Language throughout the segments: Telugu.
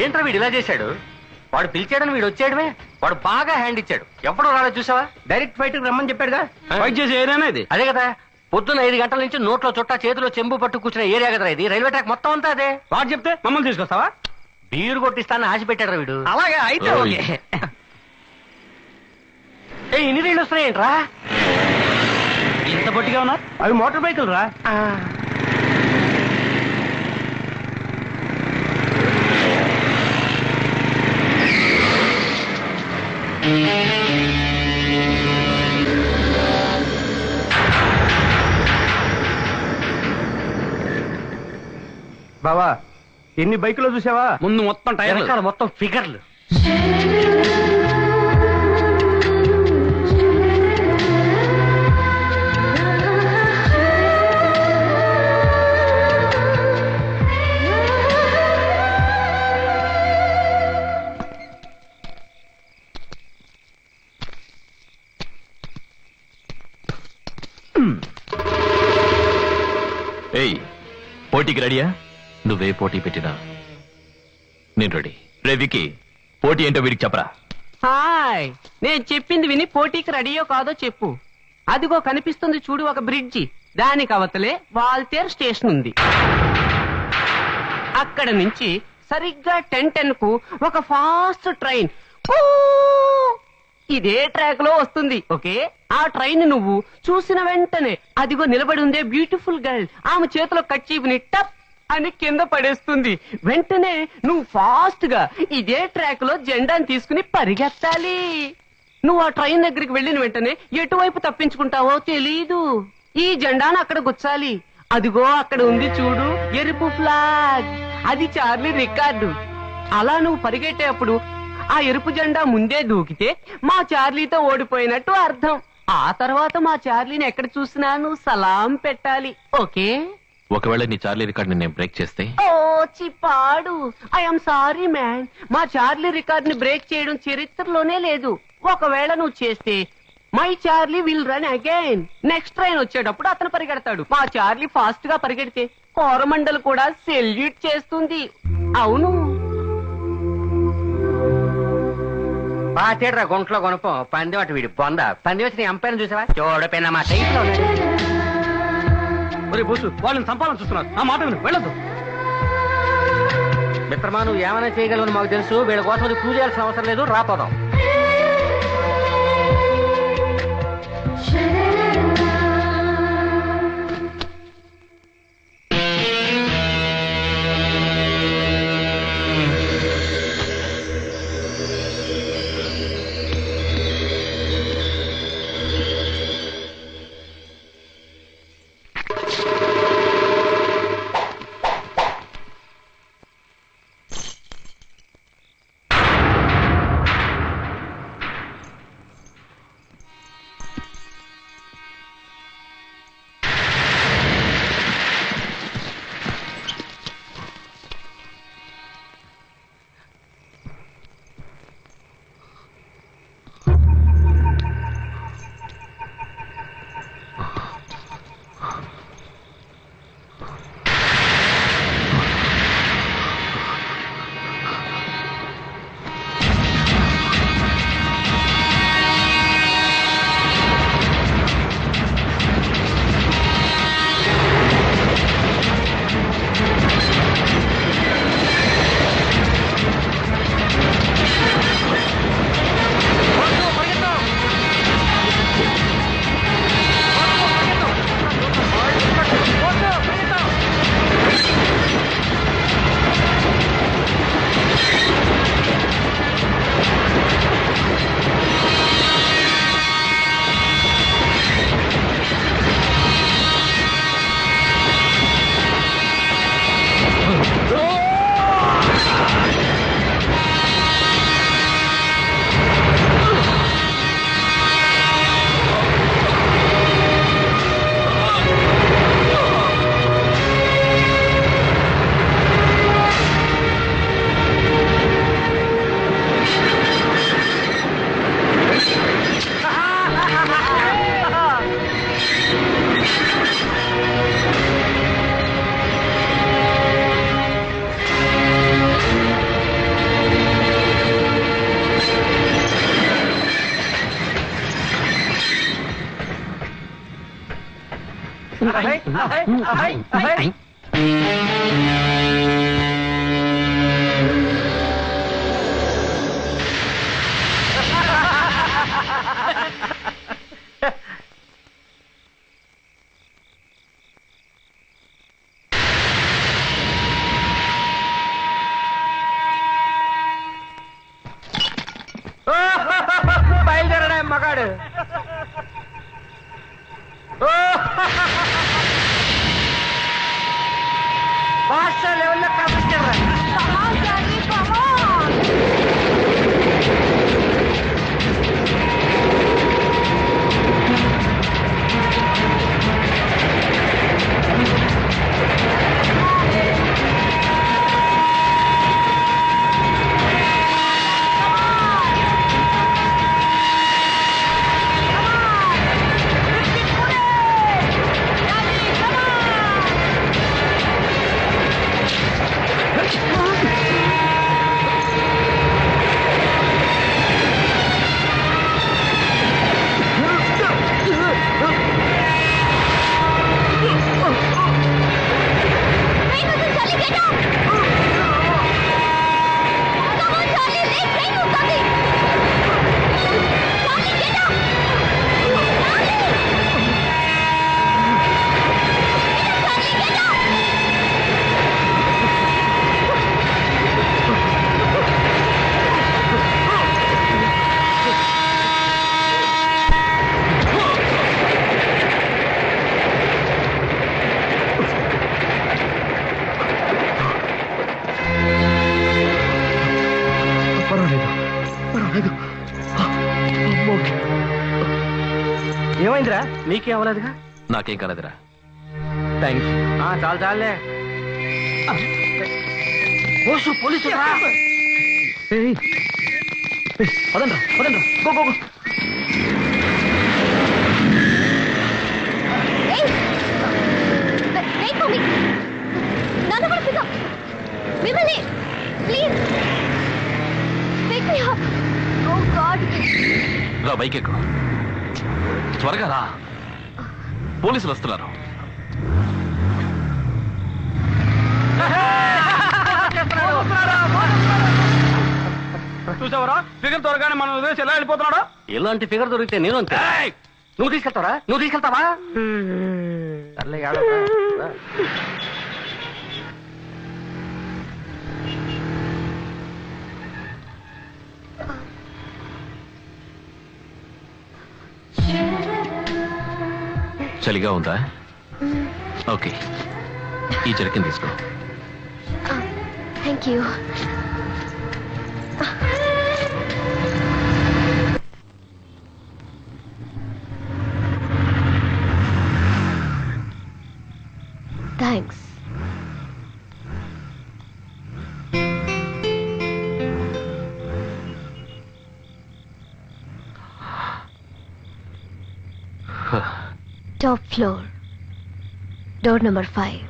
ఏంట్రా వీడు ఇలా చేశాడు? వాడు పిలిచాడని వీడు వచ్చేయడమే. వాడు బాగా హ్యాండ్ ఇచ్చాడు. ఎప్పుడు రాలేదు చూసావా? డైరెక్ట్ ఫైట్ రమ్మని చెప్పాడుగా. ఫైట్ చేసే ఏరియానా ఇది? అదే కదా, పొద్దున్న 5 గంటల నుంచి నోట్లో చుట్టా చేతిలో చెంబు పట్టు కూర్చున్న ఏరియా కదా ఇది. రైల్వే ట్రాక్ మొత్తం అంతా అదే. వాడు చెప్తే మమ్మల్ని తీసుకొస్తావా? బీరు కొట్టిస్తానని ఆశ పెట్టాడు వీడు. అలాగే అయితే ఓకే. ఇన్ని రైళ్ళు వస్తున్నాయేంట్రా? ఇంత పొట్టిగా ఉన్నారు. అవి మోటార్ బైకులు రా. బావా, ఎన్ని బైకులో చూసావా? ముందు మొత్తం టైర్లు, మొత్తం ఫిగర్లు. ఏయ్, పోటీకి రెడీయా? నువ్వే పోటీ పెట్టినా నేను రెడీ. రే వికీ, పోటీ ఏంటో వీడికి చెప్పరా. హాయ్, నేను చెప్పింది విని పోటీకి రెడీయో కాదో చెప్పు. అదిగో కనిపిస్తుంది చూడు ఒక బ్రిడ్జి. దానికి అవతలే వాల్తేర్ స్టేషన్ ఉంది. అక్కడ నుంచి సరిగ్గా 10:10 కు ఒక ఫాస్ట్ ట్రైన్ ఇదే ట్రాక్ లో వస్తుంది. ఓకే, ఆ ట్రైన్ నువ్వు చూసిన వెంటనే అదిగో నిలబడి ఉందే బ్యూటిఫుల్ గర్ల్, ఆమె చేతిలో కచ్చీపుని టప్ అని కింద పడేస్తుంది. వెంటనే నువ్వు ఫాస్ట్ గా ఇదే ట్రాక్ లో జెండాను తీసుకుని పరిగెత్తాలి. నువ్వు ఆ ట్రైన్ దగ్గరికి వెళ్ళిన వెంటనే ఎటువైపు తప్పించుకుంటావో తెలీదు. ఈ జెండాను అక్కడ గుచ్చాలి. అదిగో అక్కడ ఉంది చూడు ఎరుపు ఫ్లాగ్, అది చార్లీ రికార్డు. అలా నువ్వు పరిగెట్టేప్పుడు ఆ ఎరుపు జెండా ముందే దూకితే మా చార్లీతో ఓడిపోయినట్టు అర్థం. ఆ తర్వాత మా చార్లీని ఎక్కడ చూసినా నువ్వు సలాం పెట్టాలి. ఓకే? ఒకవేళ నీ చార్లీ రికార్డ్ నేను బ్రేక్ చేస్తే? ఓ చిప్పాడు, ఐఎమ్ సారీ మ్యాన్. మా చార్లీ రికార్డ్ ని బ్రేక్ చేయడం చరిత్రలోనే లేదు. ఒకవేళ నువ్వు చేస్తే my Charlie will run again. Next train వచ్చేటప్పుడు అతను పరిగెడతాడు. మా చార్లీ ఫాస్ట్ గా పరిగెడితే కోరమండల్ కూడా సెల్యూట్ చేస్తుంది. అవును. పాతేడ్రా గుంట్లో కొనపం పందెం అటు వీడి బొంద. పందెం వచ్చి నీ అంపైన చూసావా? చూడపోయినా మా సైట్ లో బోసు వాళ్ళని సంపాదన చూస్తున్నారు. ఆ మాట విను, వెళ్ళదు. మిత్రమా, నువ్వు ఏమైనా చేయగలవని మాకు తెలుసు. వీళ్ళ కోసం అది పూజ చేయాల్సిన అవసరం లేదు. రాపోదాం. బయలుదేరడా మగాడు. భాష లెవెల్లో కనిపించారా? ఏమైందిరా? నీకేం అవ్వలేదుగా? నాకేం కాలేదురా. థ్యాంక్స్. చాలు చాలులే. పోలీసు పదండ్రా పదండ్రా, గో గో గో. రా, బైక్ ఎక్కు. త్వరగా రా, పోలీసులు వస్తున్నారు. చూసావరా, ఫిగర్ త్వరగానే మనం వదిలేసి ఎలా వెళ్ళిపోతున్నాడు. ఎలాంటి ఫిగర్ దొరికితే నేను అంతే. నువ్వు తీసుకెళ్తావరా? నువ్వు తీసుకెళ్తావా? సర్లే, ఏడవరా. చలిగా ఉందా? ఓకే, ఈ జర్కిన్ తీసుకో. Thank you. Thanks. Top floor, door number 5.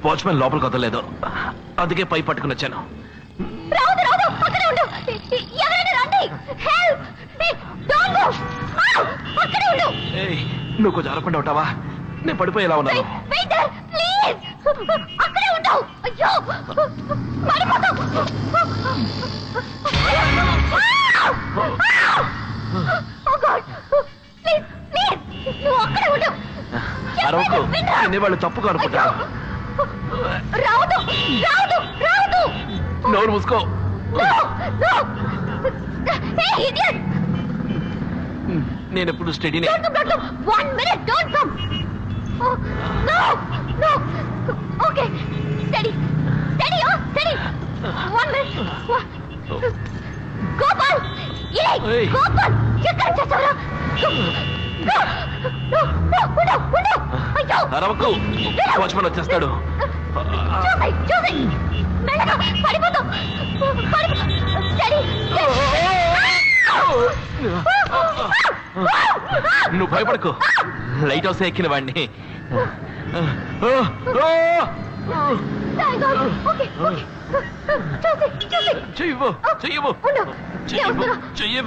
Watchman లోపలికి వదలలేదు, అందుకే పై పట్టుకుని వచ్చాను. నువ్వు కొంచెం అరపండి ఉంటావా? నేను పడిపోయి ఎలా ఉన్నాను? అరవకు, వాళ్ళు తప్పుగా అనుకుంటారు. నోరు మూసుకో. నేను ఎప్పుడు స్టడీనే. Don't come, don't come. 1 minute, don't come. Oh, no, no. Okay, steady, steady, oh, steady. 1 minute. Gopal, Hey. Gopal, ఎక్కడ చేసావురా? No, no, no, ఉండు. అయ్యో. అరవకు, వాచ్మన్ వచ్చేస్తాడు. చూసి మెల్లగా పడిపోతాం. Steady. నువ్వు భయపడకు, లైట్ హౌస్ ఎక్కిన వాడిని. చెయ్యవు చెయ్యవు చెయ్యవు చెయ్యవు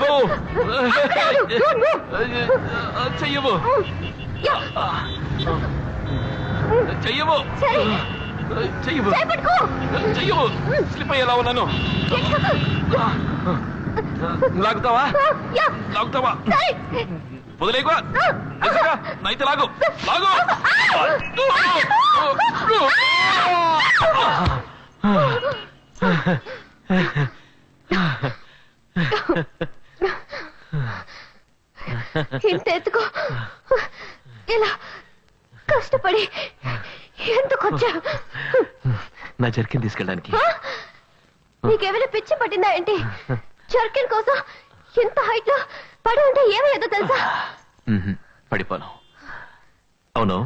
చెయ్యవు చెయ్యవు చెయ్యవు చెయ్యవు. స్లిప్ అయ్యేలా ఉన్నాను. లాగుతావా లాగుతావా? వదిలేకు, నైతే లాగు లాగు. ఇంత ఎత్తుకో, ఇలా కష్టపడి ఎందుకు వచ్చా? నా జర్కిన్ తీసుకెళ్ళడానికి. నీకేమైనా పిచ్చి పట్టిందా ఏంటి? జర్కిన్ కోసం ఎంత హైట్ లో పడి ఉంటే ఏమయ్యేదో తెలుసా? పడిపోను. అవును,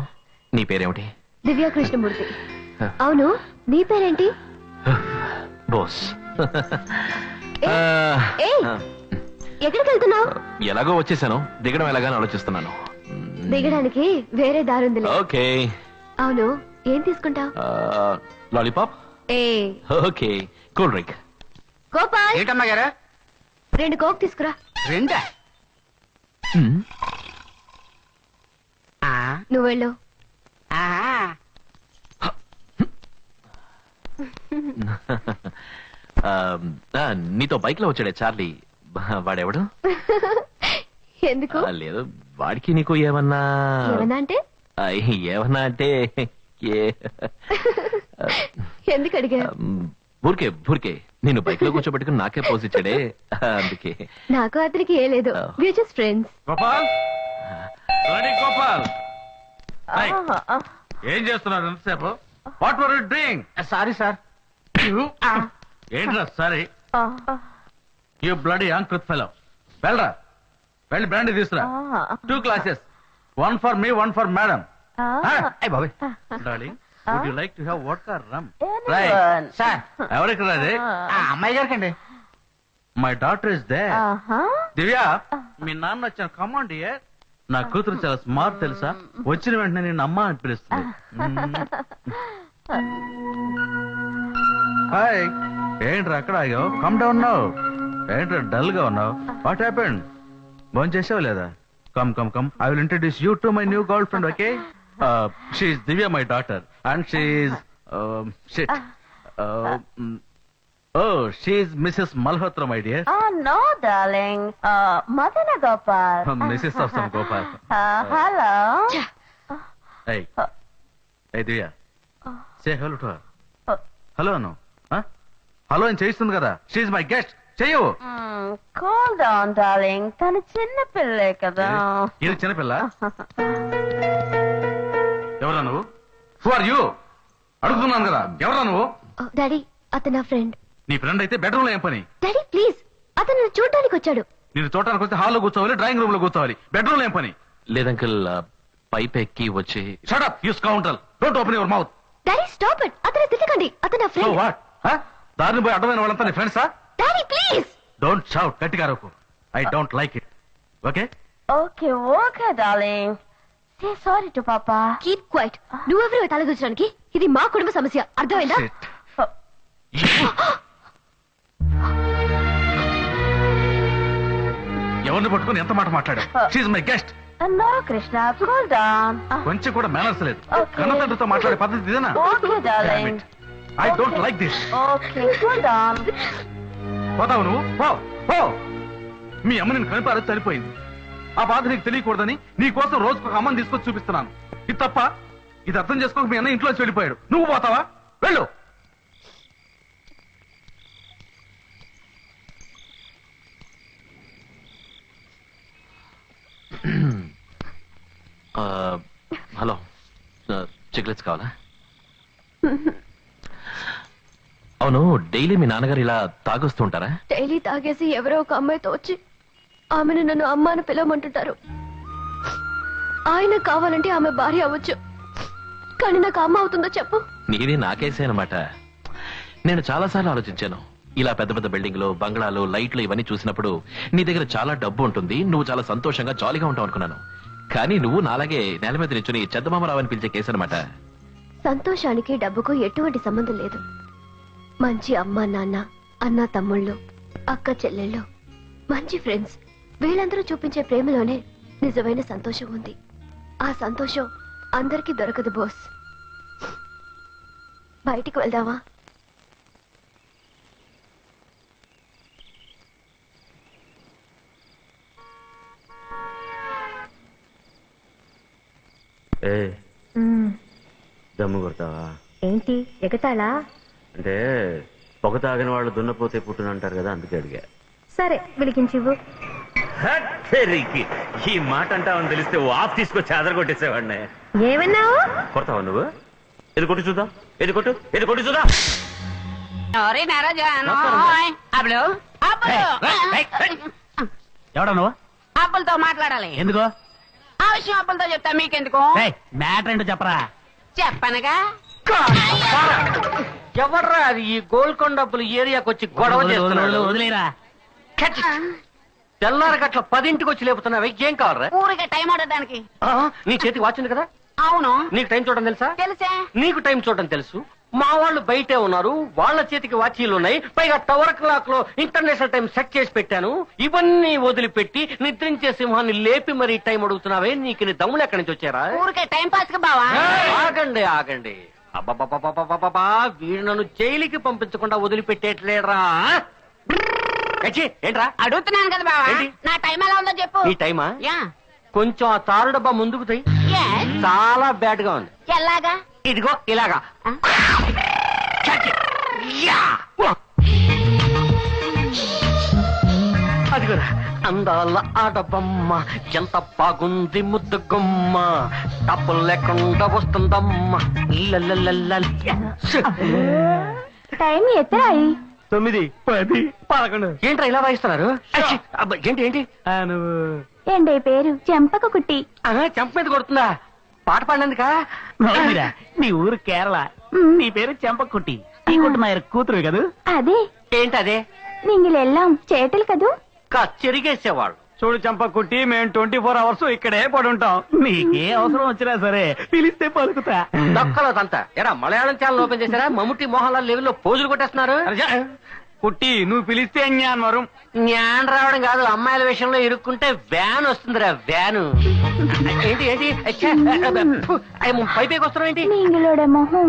నీ పేరేమిటి? దివ్యా కృష్ణమూర్తి. అవును, నీ పేరేంటి? బోస్. ఎక్కడికి వెళ్తున్నావు? ఎలాగో వచ్చేసాను, దిగడం ఎలాగాని ఆలోచిస్తున్నాను. దిగడానికి వేరే దారుందిలే. ఓకే. అవును, ఏం తీసుకుంటావు? Lollipop. Okay. Cool drink. Gopal, ఏంటమ్మా గారా? 2 కోక్ తీసుకురా. 2? నువ్వు వెళ్ళు. నీతో బైక్ లో వచ్చాడే చార్లీ, వాడెవడు? ఎందుకు? లేదు, వాడికి నీకు ఏమన్నా ఏమన్నా అంటే? ఏమన్నా అంటే ఎందుకు అడిగా? ఊరికే ఊరికే నేను బైక్ లో కూర్చోబెట్టుకుని నాకే పోజ్ ఇచ్చాడే, అందుకే. నాకు అతనికి ఏ లేదు, we're just friends. Gopal, Gopal, ఏం చేస్తున్నారు ఎంతసేపు? What are you doing? Sorry sir. ఏంట్రా sorry? You bloody uncouth fellow. వెళ్ళరా, వెళ్ళి బ్రాండీ తీసుకురా. 2 glasses, 1 for me, 1 for madam. బాబాయ్, darling, would you like to have vodka rum? Sir, ఎవరికి రాదే? అమ్మాయి గారికండి. My daughter is there. Divya, మీ నాన్న వచ్చిన కమాండ్ ఏ. నా కూతురు చాలా స్మార్ట్ తెలుసా? వచ్చిన వెంటనే నేను అమ్మ అని పిలుస్తుంది. హాయ్, ఏంట్రా అక్కడ ఆగావు? Come down now. ఏంట్రా డల్ గా ఉన్నావు? What happened? భోజనం చేసావు లేదా? Come come come, I will introduce you to my new girl friend. Okay, she Divya, my daughter, and she షిట్. Oh, she's Mrs. Malhotra, my dear. Oh, no, darling. Madana Gopal. Mrs. of some Gopal. Hello. Hey. Hey, Divya. Say hello to her. Hello, no. Huh? Hello అని చేయిస్తుంది కదా. She's my guest. చెయ్యు. Cool down, darling. తను చిన్న పిల్లే కదా. ఇది చిన్న పిల్ల? ఎవరా నువ్వు? Who are you? అడుగుతున్నాను కదా, ఎవరా నువ్వు? డాడీ, అతను నా ఫ్రెండ్. నీ ఫ్రెండ్ అయితే బెడ్రూమ్ లో ఏం పని? డాడీ ప్లీజ్, అతను నన్ను చూడడానికి వచ్చాడు. నేను చూడటానికి వస్తే హాల్లో కూర్చోవాలి, డ్రాయింగ్ రూమ్ లో కూర్చోవాలి, బెడ్రూమ్ లో ఏం పని? లేదంకల్, పైప్ ఎక్కి వచ్చి. Shut up, you scoundrel. Don't open your mouth. Daddy stop it, అతను తిట్టకండి, అతను నా సో ఫ్రెండ్. వాట్? దారిని పోయి అడ్డమైన వాళ్ళంతా నీ ఫ్రెండ్సా? Daddy please. డోంట్ షౌట్, గట్టిగా అరవకు. I don't like it. Okay? Okay, okay, darling. Say sorry to Papa. Keep quiet. నువ్వెవరు తలదూచడానికి? ఇది మా కుటుంబ సమస్య, అర్థమైందా? ఎవరిని పట్టుకుని ఎంత మాట మాట్లాడావు? She my guest. No, Krishna, cool down. కొంచెం కూడా మేనర్స్ లేదు. Okay. కన్నతండ్రితో మాట్లాడే పద్ధతి ఇదేనా? Okay, darling. I don't like this. Okay, cool down. పోతావు నువ్వు? పో పో. మీ అమ్మ నేను కనిపారో చనిపోయింది. ఆ బాధ నీకు తెలియకూడదని నీ కోసం రోజుకు ఒక అమ్మని తీసుకొచ్చి చూపిస్తున్నాను. ఇది తప్ప? ఇది అర్థం చేసుకోక మీ అన్న ఇంట్లో వెళ్ళిపోయాడు. నువ్వు పోతావా? వెళ్ళు. సిగరెట్స్ కావాలా? అవును, డైలీ మీ నాన్నగారు ఇలా తాగొస్తూ ఉంటారా? డైలీ తాగేసి ఎవరో ఒక అమ్మాయితో వచ్చి ఆమెను నన్ను అమ్మ అని పిలవమంటుంటారు. ఆయన కావాలంటే ఆమె భార్య అవ్వచ్చు, కానీ నాకు అమ్మ అవుతుందో చెప్పు? నీది నాకేసే అనమాట. నేను చాలాసార్లు ఆలోచించాను. ఇలా పెద్ద పెద్ద బిల్డింగ్లు, బంగ్లాలు, లైట్లు ఇవన్నీ చూసినప్పుడు నీ దగ్గర చాలా డబ్బు ఉంటుంది, నువ్వు చాలా సంతోషంగా జాలీగా ఉంటావు అనుకున్నాను. కానీ నువ్వు నాలాగే నేల మీద నిల్చుని చెద్దమామరావు అని పిలిచే కేసు అనమాట. సంతోషానికి డబ్బుకు ఎటువంటి సంబంధం లేదు. మంచి అమ్మ నాన్న, అన్న తమ్ముళ్ళు, అక్క చెల్లెళ్ళు, మంచి ఫ్రెండ్స్, వీళ్ళందరూ చూపించే ప్రేమలోనే నిజమైన సంతోషం ఉంది. ఆ సంతోషం అందరికీ దొరకదు బోస్. బయటికి వెళ్దామా? దమ్ము కొడతావా? ఏంటి ఎగతాళా? అంటే పొగ తాగిన వాళ్ళు దున్నపోతే పుట్టునంటారు కదా, అందుకే అడిగా. సరే వెలిగించివ్వు. ఈ మాట అంటావని తెలిస్తే ఆఫ్ తీసుకొచ్చి ఆధార కొట్టేసేవాడిని. ఏమన్నావు? కొడతావా నువ్వు? ఇది కొట్టి చూద్దాం, ఇది కొట్టు, ఇది కొట్టి చూద్దాం. ఎవడా నువ్వు? అప్పులతో మాట్లాడాలి. ఎందుకో? ఆ విషయం అప్పులతో చెప్తా, మీకెందుకు? మ్యాటర్ ఏంటో చెప్పరా. చెప్పనగా. ఎవర్రా అది ఈ గోల్కొండప్పులు ఏరియాకి వచ్చి గొడవ చేస్తున్నాడు? వదిలేరా. తెల్లారి గట్ల 10ంటికి వచ్చి లేపుతున్నావు, ఏం కావాలరా? ఊరికే టైం ఆడడానికి. నీ చేతికి వాచ్ ఉంది కదా? అవును. నీకు టైం చూడడం తెలుసా? తెలుసా? నీకు టైం చూడడం తెలుసు. మా వాళ్ళు బయటే ఉన్నారు, వాళ్ళ చేతికి వాచీలు ఉన్నాయి, పైగా టవర్ క్లాక్ లో ఇంటర్నేషనల్ టైం సెట్ చేసి పెట్టాను. ఇవన్నీ వదిలిపెట్టి నిద్రించే సింహాన్ని లేపి మరీ టైం అడుగుతున్నావే, నీకు నీ దమ్ములు ఎక్కడి నుంచి వచ్చారా? ఊరికే టైం పాస్ గా బావా. ఆగండి ఆగండి, అబ్బబ్బబ్బబ్బబ్బబ్బా, వీడు నన్ను జైలుకి పంపించకుండా వదిలిపెట్టేట్లేడ్రా. ఏంట్రా అడుగుతున్నాను కదా బావా, ఏంటి? నా టైం ఎలా ఉందో చెప్పు. నీ టైమా? యా. కొంచెం ఆ తారు డబ్బా ముందుకు తీ. Yes. చాలా బ్యాడ్ గా ఉంది. ఎలాగా? ఇదిగో ఇలాగా. ఆ? అదిగోరా అందాల ఆడబొమ్మ, ఎంత బాగుంది ముద్దు గుమ్మ, డబ్బులు లేకుండా వస్తుందమ్మ. టైం ఎత్తాయి. 9, 10, 11. ఏంట్రా ఇలా వాయిస్తున్నారు? ఏంటి ఏంటి? నువ్వు ఏంటే పేరు? చెంపక కుట్టి. చెంప మీద కొడుతుందా? పాట పాడినందుకా? నవ్వురా. నీ ఊరు కేరళ, నీ పేరు చెంపకుట్టి, ఈ కుట్టినాయర్ కూతురు కదా? అదే ఏంటి అదే? నీళ్ళెల్లాం చేటలు కదూ. చెరిగేసేవాళ్ళు. చూడు చంపకుట్టి, మేము 24 అవర్స్ ఇక్కడే పడుంటాం. నీకే అవసరం వచ్చినా సరే పిలిస్తే పలుకుతా. దక్కలదంతా ఎరా మలయాళం ఛానల్ ఓపెన్ చేశారా? మమ్ముట్టి మోహన్ లాల్ లెవెల్లో పోజులు కొట్టేస్తున్నారు. కుట్టి, నువ్వు పిలిస్తే జ్ఞాన్ వరం. జ్ఞానం రావడం కాదు, అమ్మాయిల విషయంలో ఇరుక్కుంటే వ్యాన్ వస్తుందిరా, వ్యాను. ఏంటి ఏంటి? పైపైకి వస్తున్నావు ఏంటి? నీళ్ళోడ మొహం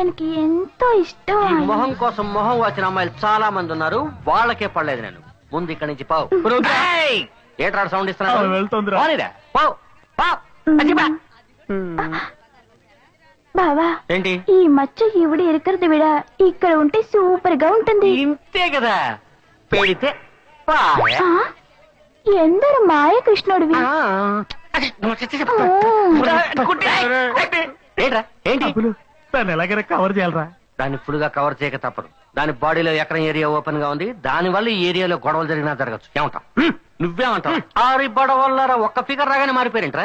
எனக்கு ఎంతో ఇష్టం. ఈ మొహం కోసం మొహం వచ్చిన అమ్మాయిలు చాలా మంది ఉన్నారు, వాళ్ళకే పడలేదు నేను. ముందు ఇక్కడి నుంచి పావు. ఏట్రా సౌండ్ ఇస్తున్నాడు? వెళ్తుందిరా. పావు పావు. బావా, ఏంటి? ఈ మచ్చ ఇవిడి ఇరుకరది విడ ఇక్కడ ఉంటే సూపర్ గా ఉంటుంది. ఇంతే కదా, పెడితే పాయ. ఆ? ఎందరు మాయ కృష్ణుడివి. ఏంట్రా ఏంటి? దాన్ని ఎలాగైనా కవర్ చేయాలరా. దాన్ని ఫుల్ గా కవర్ చేయక తప్పదు. దాని బాడీలో ఎక్కడ ఏరియా ఓపెన్ గా ఉంది, దాని వల్ల ఈ ఏరియాలో గొడవలు జరిగినా జరగచ్చు. ఏమంటావు? నువ్వేమంటావు? 6 గొడవల ఒక్క ఫిగర్ రాగానే మారిపోయారంట్రా.